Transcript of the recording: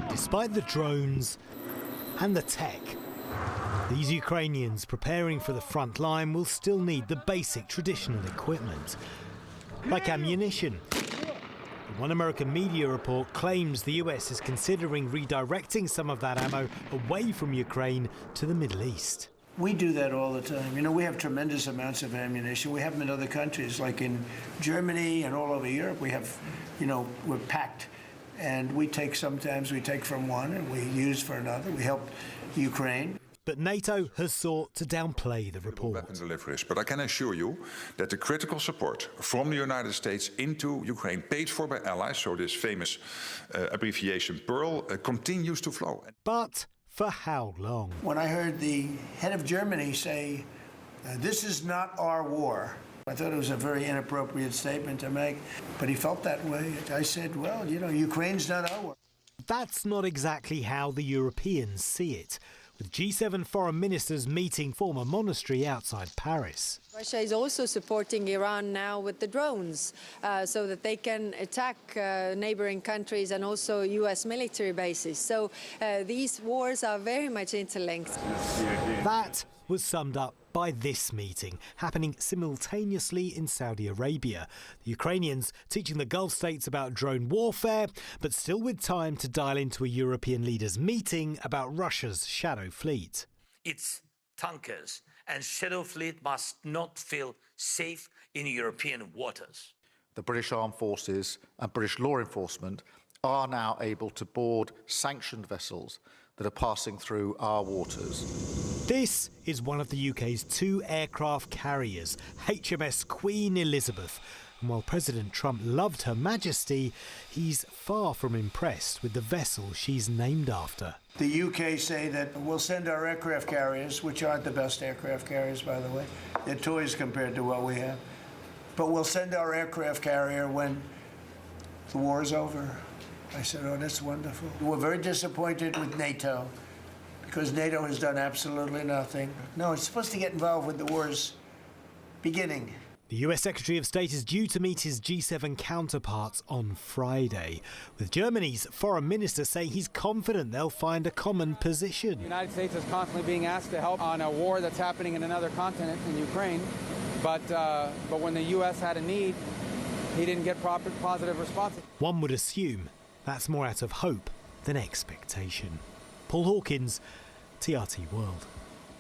Despite the drones and the tech, these Ukrainians preparing for the front line will still need the basic traditional equipment, like ammunition. One American media report claims the US is considering redirecting some of that ammo away from Ukraine to the Middle East. We do that all the time. You know, we have tremendous amounts of ammunition. We have them in other countries, like in Germany and all over Europe. We have, you know, we're packed. And sometimes we take from one and we use for another. We help Ukraine. But NATO has sought to downplay the report. Weapon deliveries. But I can assure you that the critical support from the United States into Ukraine, paid for by allies, so this famous abbreviation PEARL, continues to flow. But for how long? When I heard the head of Germany say, this is not our war, I thought it was a very inappropriate statement to make, but he felt that way. I said, well, you know, Ukraine's not our war. That's not exactly how the Europeans see it, with G7 foreign ministers meeting form a monastery outside Paris. Russia is also supporting Iran now with the drones so that they can attack neighboring countries and also US military bases. So these wars are very much interlinked. That was summed up by this meeting, happening simultaneously in Saudi Arabia. The Ukrainians teaching the Gulf states about drone warfare, but still with time to dial into a European leaders' meeting about Russia's shadow fleet. Its tankers and shadow fleet must not feel safe in European waters. The British Armed Forces and British law enforcement are now able to board sanctioned vessels that are passing through our waters. This is one of the UK's 2 aircraft carriers, HMS Queen Elizabeth. And while President Trump loved Her Majesty, he's far from impressed with the vessel she's named after. The UK say that we'll send our aircraft carriers, which aren't the best aircraft carriers, by the way. They're toys compared to what we have. But we'll send our aircraft carrier when the war is over. I said, oh, that's wonderful. We're very disappointed with NATO because NATO has done absolutely nothing. No, it's supposed to get involved when the war's beginning. The US Secretary of State is due to meet his G7 counterparts on Friday, with Germany's foreign minister saying he's confident they'll find a common position. The United States is constantly being asked to help on a war that's happening in another continent, in Ukraine, but when the US had a need, he didn't get proper positive responses. One would assume that's more out of hope than expectation. Paul Hawkins, TRT World.